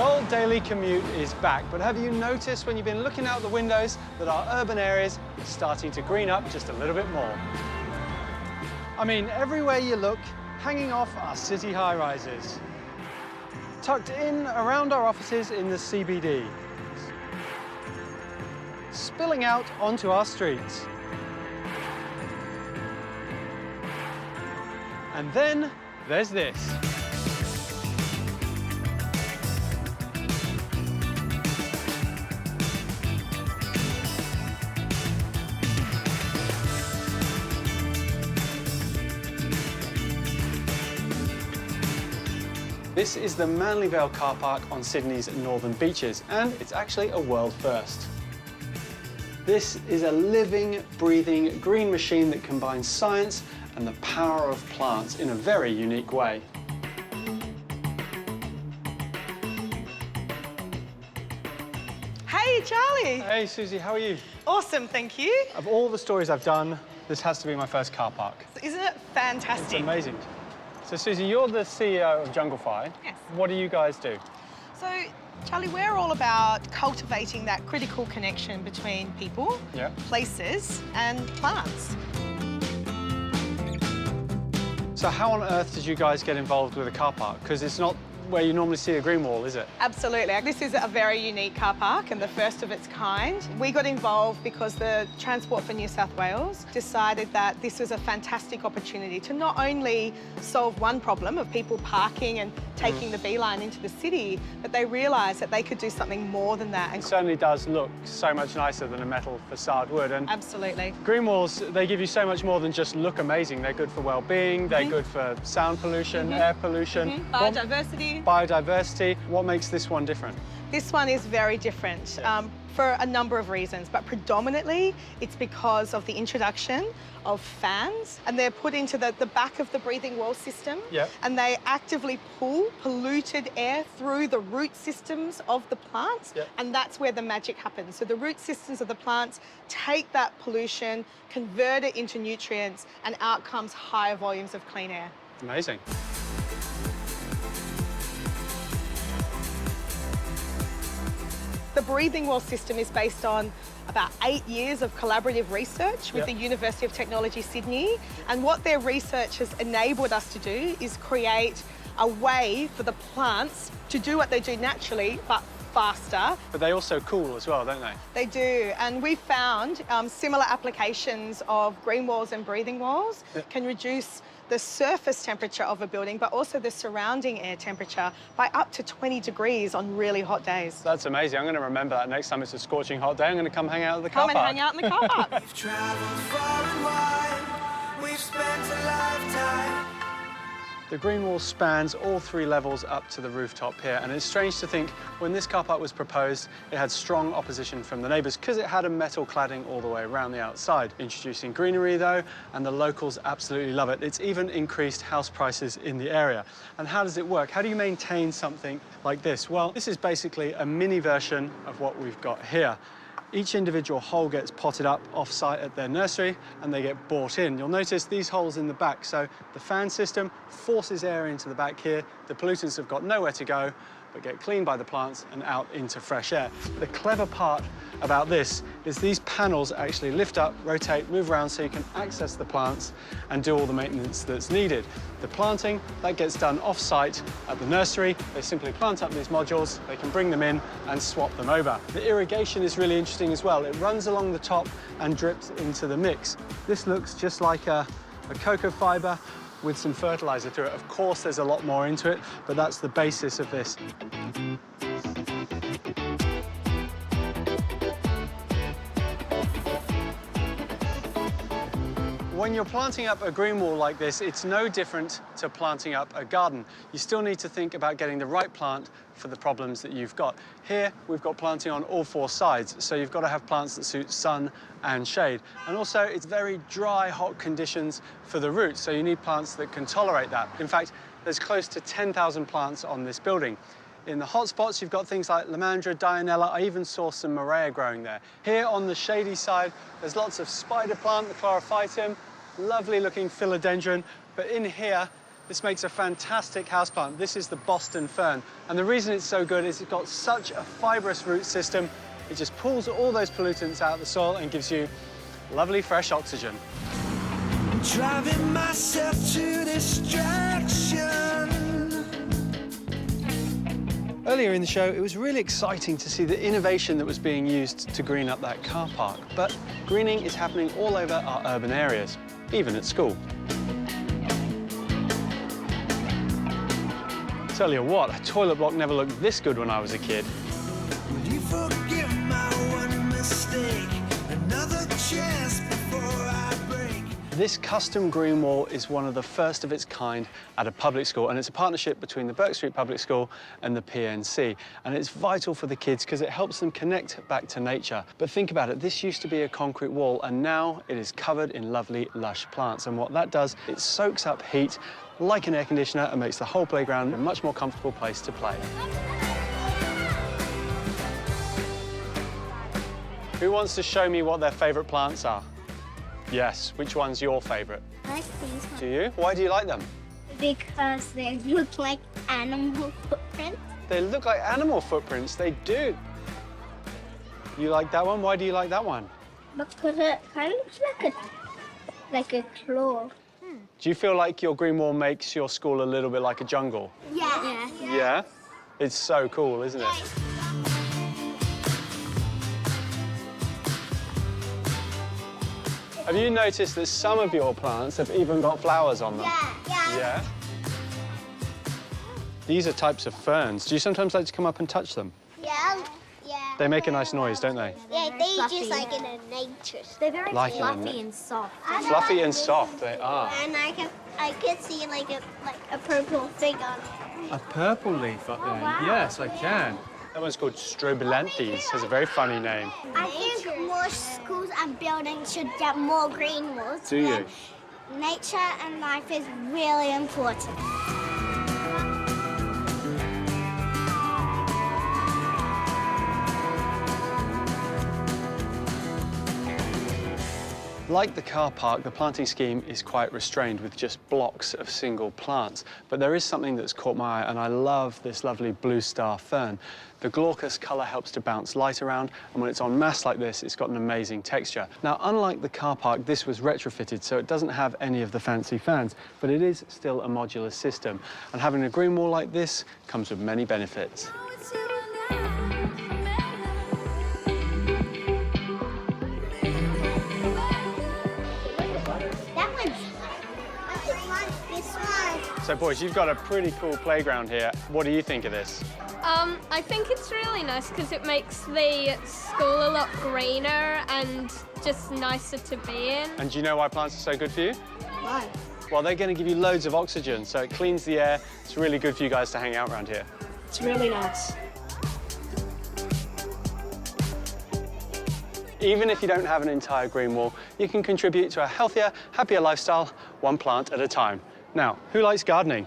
The old daily commute is back, but have you noticed when you've been looking out the windows that our urban areas are starting to green up just a little bit more? I mean, everywhere you look, hanging off are city high-rises, tucked in around our offices in the CBD, spilling out onto our streets. And then there's this. This is the Manly Vale car park on Sydney's northern beaches, and it's actually a world first. This is a living, breathing green machine that combines science and the power of plants in a very unique way. Hey, Charlie. Hey, Susie, how are you? Awesome, thank you. Of all the stories I've done, this has to be my first car park. Isn't it fantastic? It's amazing. So, Susie, you're the CEO of Junglefy. Yes. What do you guys do? So, Charlie, we're all about cultivating that critical connection between people, places, and plants. So how on earth did you guys get involved with a car park? Because it's not where you normally see a green wall, is it? Absolutely. This is a very unique car park and the first of its kind. We got involved because the Transport for New South Wales decided that this was a fantastic opportunity to not only solve one problem of people parking and taking the beeline into the city, but they realised that they could do something more than that. It certainly does look so much nicer than a metal facade would. And absolutely. Green walls, they give you so much more than just look amazing. They're good for well-being, they're good for sound pollution, air pollution. Biodiversity. Biodiversity. What makes this one different? This one is very different for a number of reasons, but predominantly it's because of the introduction of fans, and they're put into the back of the breathing wall system, and they actively pull polluted air through the root systems of the plants, and that's where the magic happens. So the root systems of the plants take that pollution, convert it into nutrients, and out comes higher volumes of clean air. Amazing. The breathing wall system is based on about 8 years of collaborative research with the University of Technology, Sydney. And what their research has enabled us to do is create a way for the plants to do what they do naturally, but faster. But they also cool as well, don't they? They do, and we found similar applications of green walls and breathing walls can reduce the surface temperature of a building, but also the surrounding air temperature by up to 20 degrees on really hot days. That's amazing. I'm going to remember that next time it's a scorching hot day. I'm going to come hang out at the car park. Come and hang out in the car park. We've traveled far and wide. We've spent a lifetime. The green wall spans all 3 levels up to the rooftop here, and it's strange to think when this car park was proposed, it had strong opposition from the neighbours because it had a metal cladding all the way around the outside. Introducing greenery, though, and the locals absolutely love it. It's even increased house prices in the area. And how does it work? How do you maintain something like this? Well, this is basically a mini version of what we've got here. Each individual hole gets potted up off-site at their nursery and they get brought in. You'll notice these holes in the back. So the fan system forces air into the back here. The pollutants have got nowhere to go, but get cleaned by the plants and out into fresh air. The clever part about this is these panels actually lift up, rotate, move around so you can access the plants and do all the maintenance that's needed. The planting, that gets done off-site at the nursery. They simply plant up these modules, they can bring them in and swap them over. The irrigation is really interesting as well. It runs along the top and drips into the mix. This looks just like a cocoa fibre with some fertilizer through it. Of course, there's a lot more into it, but that's the basis of this. When you're planting up a green wall like this, it's no different to planting up a garden. You still need to think about getting the right plant for the problems that you've got. Here, we've got planting on all 4 sides, so you've got to have plants that suit sun and shade. And also, it's very dry, hot conditions for the roots, so you need plants that can tolerate that. In fact, there's close to 10,000 plants on this building. In the hot spots, you've got things like Lomandra, Dianella. I even saw some Morea growing there. Here on the shady side, there's lots of spider plant, the Chlorophytum, lovely looking philodendron. But in here, This makes a fantastic houseplant. This is the Boston fern. And the reason it's so good is it's got such a fibrous root system. It just pulls all those pollutants out of the soil and gives you lovely fresh oxygen. Driving myself to distraction. Earlier in the show, it was really exciting to see the innovation that was being used to green up that car park. But greening is happening all over our urban areas, even at school. Tell you what, a toilet block never looked this good when I was a kid. Will you forgive my one mistake? Another chance before I break. This custom green wall is one of the first of its kind at a public school, and it's a partnership between the Burke Street Public School and the PNC. And it's vital for the kids because it helps them connect back to nature. But think about it, this used to be a concrete wall, and now it is covered in lovely, lush plants. And what that does, it soaks up heat like an air conditioner and makes the whole playground a much more comfortable place to play. Who wants to show me what their favourite plants are? Yes, which one's your favourite? I like these ones. Do you? Why do you like them? Because they look like animal footprints. They look like animal footprints, they do. You like that one? Why do you like that one? Because it kind of looks like a claw. Do you feel like your green wall makes your school a little bit like a jungle? Yeah. Yeah? It's so cool, isn't it? Have you noticed that some of your plants have even got flowers on them? Yeah? These are types of ferns. Do you sometimes like to come up and touch them? Yeah. They make a nice noise, don't they? Yeah, they just like in nature. They're very Like fluffy and soft. Fluffy and soft, they are. And I could see like a purple thing on it. A purple leaf up there. Yes, I can. That one's called Strobilanthes. Has a very funny name. I think more schools and buildings should get more green walls. Do you? Nature and life is really important. Like the car park, the planting scheme is quite restrained with just blocks of single plants. But there is something that's caught my eye, and I love this lovely blue star fern. The glaucous colour helps to bounce light around, and when it's en masse like this, it's got an amazing texture. Now, unlike the car park, this was retrofitted, so it doesn't have any of the fancy fans, but it is still a modular system. And having a green wall like this comes with many benefits. So, boys, you've got a pretty cool playground here. What do you think of this? I think it's really nice because it makes the school a lot greener and just nicer to be in. And do you know why plants are so good for you? Why? Well, they're going to give you loads of oxygen, so it cleans the air. It's really good for you guys to hang out around here. It's really nice. Even if you don't have an entire green wall, you can contribute to a healthier, happier lifestyle, one plant at a time. Now, who likes gardening?